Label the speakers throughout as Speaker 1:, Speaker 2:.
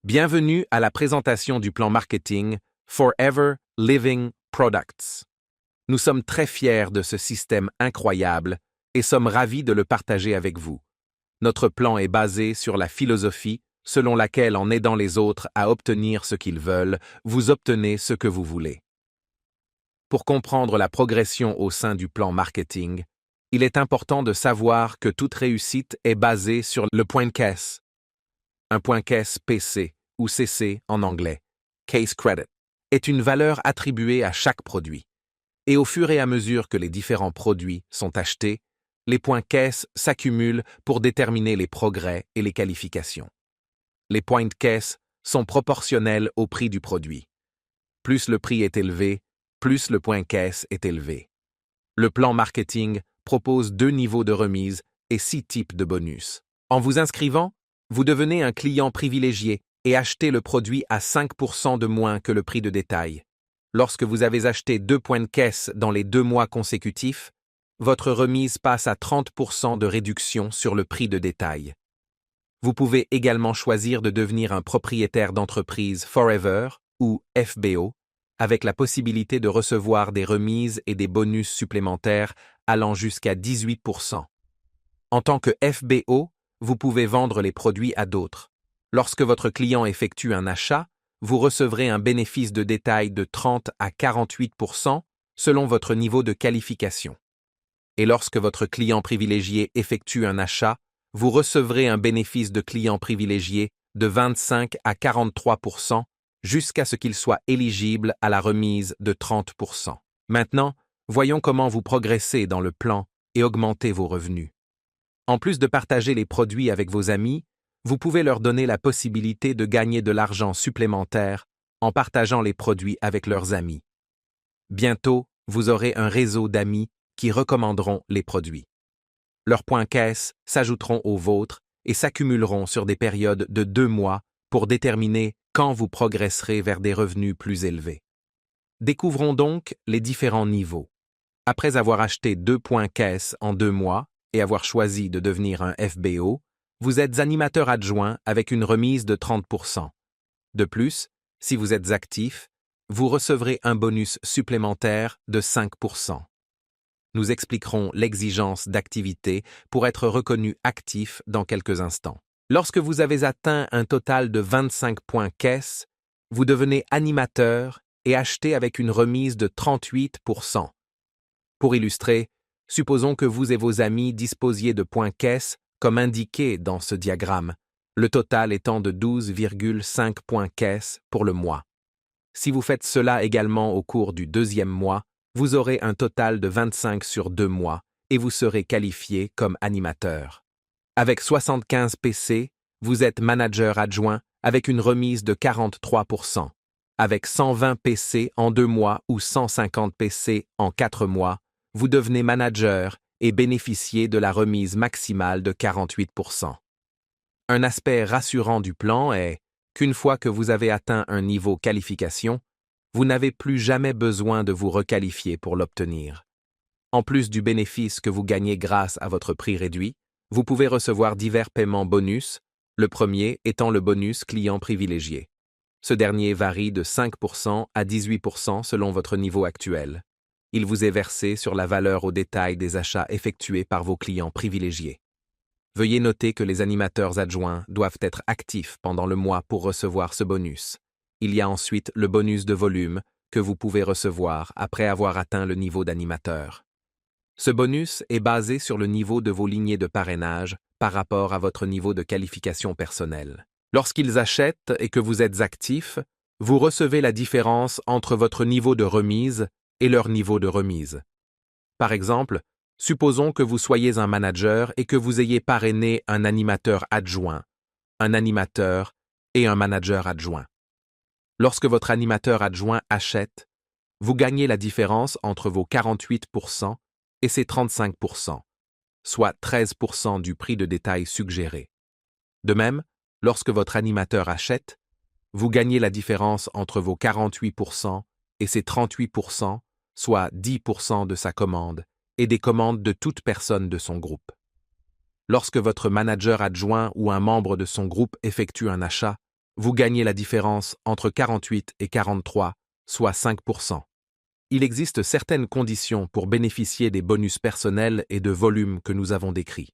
Speaker 1: Bienvenue à la présentation du plan marketing Forever Living Products. Nous sommes très fiers de ce système incroyable et sommes ravis de le partager avec vous. Notre plan est basé sur la philosophie selon laquelle en aidant les autres à obtenir ce qu'ils veulent, vous obtenez ce que vous voulez. Pour comprendre la progression au sein du plan marketing, il est important de savoir que toute réussite est basée sur le point de caisse. Un point caisse PC, ou CC en anglais, Case Credit, est une valeur attribuée à chaque produit. Et au fur et à mesure que les différents produits sont achetés, les points caisse s'accumulent pour déterminer les progrès et les qualifications. Les points de caisse sont proportionnels au prix du produit. Plus le prix est élevé, plus le point caisse est élevé. Le plan marketing propose 2 niveaux de remise et 6 types de bonus. En vous inscrivant, vous devenez un client privilégié et achetez le produit à 5% de moins que le prix de détail. Lorsque vous avez acheté 2 points de caisse dans les 2 mois consécutifs, votre remise passe à 30% de réduction sur le prix de détail. Vous pouvez également choisir de devenir un propriétaire d'entreprise Forever ou FBO, avec la possibilité de recevoir des remises et des bonus supplémentaires allant jusqu'à 18%. En tant que FBO, vous pouvez vendre les produits à d'autres. Lorsque votre client effectue un achat, vous recevrez un bénéfice de détail de 30 à 48% selon votre niveau de qualification. Et lorsque votre client privilégié effectue un achat, vous recevrez un bénéfice de client privilégié de 25 à 43% jusqu'à ce qu'il soit éligible à la remise de 30%. Maintenant, voyons comment vous progressez dans le plan et augmentez vos revenus. En plus de partager les produits avec vos amis, vous pouvez leur donner la possibilité de gagner de l'argent supplémentaire en partageant les produits avec leurs amis. Bientôt, vous aurez un réseau d'amis qui recommanderont les produits. Leurs points caisse s'ajouteront aux vôtres et s'accumuleront sur des périodes de 2 mois pour déterminer quand vous progresserez vers des revenus plus élevés. Découvrons donc les différents niveaux. Après avoir acheté 2 points caisse en 2 mois et avoir choisi de devenir un FBO, vous êtes animateur adjoint avec une remise de 30%. De plus, si vous êtes actif, vous recevrez un bonus supplémentaire de 5%. Nous expliquerons l'exigence d'activité pour être reconnu actif dans quelques instants. Lorsque vous avez atteint un total de 25 points caisse, vous devenez animateur et achetez avec une remise de 38%. Pour illustrer, supposons que vous et vos amis disposiez de points caisse comme indiqué dans ce diagramme, le total étant de 12,5 points caisse pour le mois. Si vous faites cela également au cours du 2e mois, vous aurez un total de 25 sur 2 mois et vous serez qualifié comme animateur. Avec 75 PC, vous êtes manager adjoint avec une remise de 43%. Avec 120 PC en 2 mois ou 150 PC en 4 mois, vous devenez manager et bénéficiez de la remise maximale de 48%. Un aspect rassurant du plan est qu'une fois que vous avez atteint un niveau qualification, vous n'avez plus jamais besoin de vous requalifier pour l'obtenir. En plus du bénéfice que vous gagnez grâce à votre prix réduit, vous pouvez recevoir divers paiements bonus, le premier étant le bonus client privilégié. Ce dernier varie de 5% à 18% selon votre niveau actuel. Il vous est versé sur la valeur au détail des achats effectués par vos clients privilégiés. Veuillez noter que les animateurs adjoints doivent être actifs pendant le mois pour recevoir ce bonus. Il y a ensuite le bonus de volume que vous pouvez recevoir après avoir atteint le niveau d'animateur. Ce bonus est basé sur le niveau de vos lignées de parrainage par rapport à votre niveau de qualification personnelle. Lorsqu'ils achètent et que vous êtes actif, vous recevez la différence entre votre niveau de remise et leur niveau de remise. Par exemple, supposons que vous soyez un manager et que vous ayez parrainé un animateur adjoint, un animateur et un manager adjoint. Lorsque votre animateur adjoint achète, vous gagnez la différence entre vos 48% et ses 35%, soit 13% du prix de détail suggéré. De même, lorsque votre animateur achète, vous gagnez la différence entre vos 48% et ses 38%, soit 10% de sa commande, et des commandes de toute personne de son groupe. Lorsque votre manager adjoint ou un membre de son groupe effectue un achat, vous gagnez la différence entre 48 et 43, soit 5%. Il existe certaines conditions pour bénéficier des bonus personnels et de volume que nous avons décrits.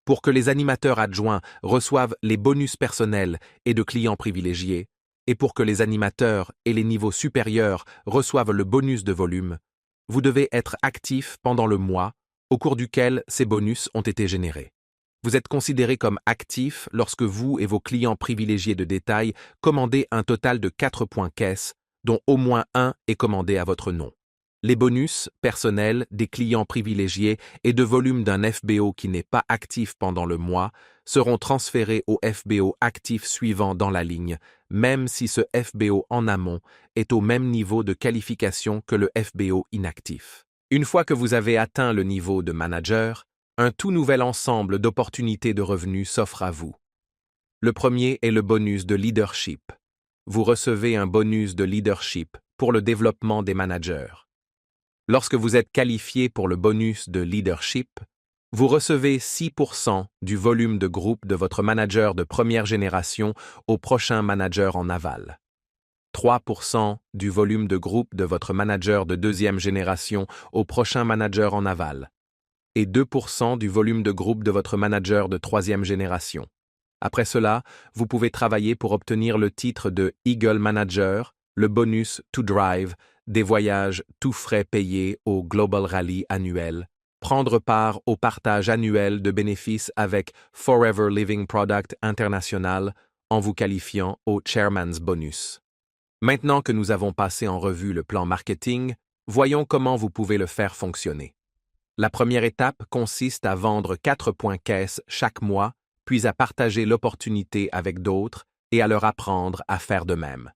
Speaker 1: Pour que les animateurs adjoints reçoivent les bonus personnels et de clients privilégiés, et pour que les animateurs et les niveaux supérieurs reçoivent le bonus de volume, vous devez être actif pendant le mois au cours duquel ces bonus ont été générés. Vous êtes considéré comme actif lorsque vous et vos clients privilégiés de détail commandez un total de 4 points caisse, dont au moins un est commandé à votre nom. Les bonus personnels des clients privilégiés et de volume d'un FBO qui n'est pas actif pendant le mois seront transférés au FBO actif suivant dans la ligne, même si ce FBO en amont est au même niveau de qualification que le FBO inactif. Une fois que vous avez atteint le niveau de manager, un tout nouvel ensemble d'opportunités de revenus s'offre à vous. Le premier est le bonus de leadership. Vous recevez un bonus de leadership pour le développement des managers. Lorsque vous êtes qualifié pour le bonus de leadership, vous recevez 6% du volume de groupe de votre manager de première génération au prochain manager en aval, 3% du volume de groupe de votre manager de deuxième génération au prochain manager en aval, et 2% du volume de groupe de votre manager de troisième génération. Après cela, vous pouvez travailler pour obtenir le titre de Eagle Manager, le bonus To Drive, des voyages tout frais payés au Global Rally annuel, prendre part au partage annuel de bénéfices avec Forever Living Product International en vous qualifiant au Chairman's Bonus. Maintenant que nous avons passé en revue le plan marketing, voyons comment vous pouvez le faire fonctionner. La première étape consiste à vendre 4 points caisse chaque mois, puis à partager l'opportunité avec d'autres et à leur apprendre à faire de même.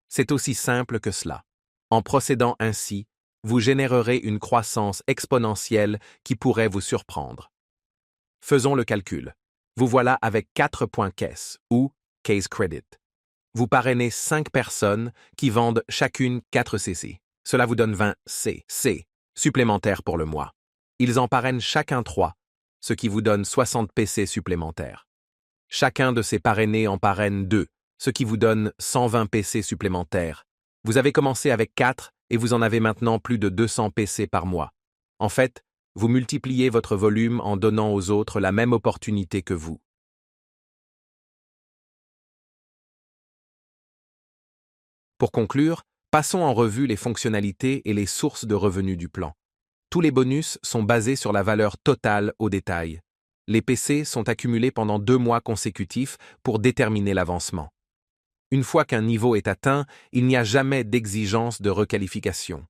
Speaker 1: C'est aussi simple que cela. En procédant ainsi, vous générerez une croissance exponentielle qui pourrait vous surprendre. Faisons le calcul. Vous voilà avec 4 points caisse, ou case credit. Vous parrainez 5 personnes qui vendent chacune 4 CC. Cela vous donne 20 CC supplémentaires pour le mois. Ils en parrainent chacun 3, ce qui vous donne 60 PC supplémentaires. Chacun de ces parrainés en parraine 2, ce qui vous donne 120 PC supplémentaires. Vous avez commencé avec 4 et vous en avez maintenant plus de 200 PC par mois. En fait, vous multipliez votre volume en donnant aux autres la même opportunité que vous. Pour conclure, passons en revue les fonctionnalités et les sources de revenus du plan. Tous les bonus sont basés sur la valeur totale au détail. Les PC sont accumulés pendant 2 mois consécutifs pour déterminer l'avancement. Une fois qu'un niveau est atteint, il n'y a jamais d'exigence de requalification.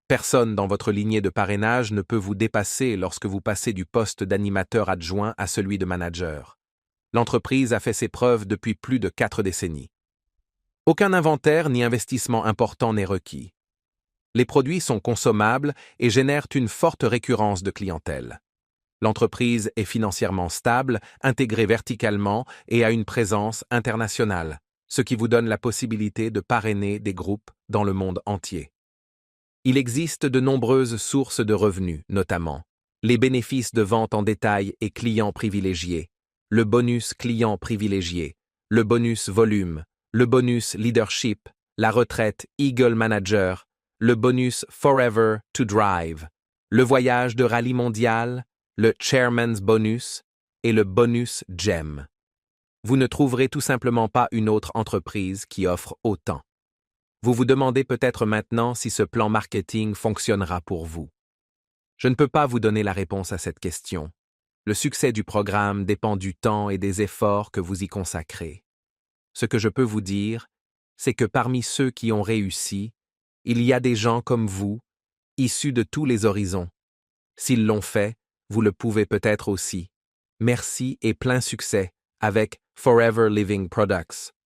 Speaker 1: Personne dans votre lignée de parrainage ne peut vous dépasser lorsque vous passez du poste d'animateur adjoint à celui de manager. L'entreprise a fait ses preuves depuis plus de 4 décennies. Aucun inventaire ni investissement important n'est requis. Les produits sont consommables et génèrent une forte récurrence de clientèle. L'entreprise est financièrement stable, intégrée verticalement et a une présence internationale, ce qui vous donne la possibilité de parrainer des groupes dans le monde entier. Il existe de nombreuses sources de revenus, notamment les bénéfices de vente en détail et clients privilégiés, le bonus client privilégié, le bonus volume, le bonus leadership, la retraite Eagle Manager, le bonus Forever to Drive, le voyage de rallye mondial, le Chairman's Bonus et le bonus GEM. Vous ne trouverez tout simplement pas une autre entreprise qui offre autant. Vous vous demandez peut-être maintenant si ce plan marketing fonctionnera pour vous. Je ne peux pas vous donner la réponse à cette question. Le succès du programme dépend du temps et des efforts que vous y consacrez. Ce que je peux vous dire, c'est que parmi ceux qui ont réussi, il y a des gens comme vous, issus de tous les horizons. S'ils l'ont fait, vous le pouvez peut-être aussi. Merci et plein succès avec Forever Living Products.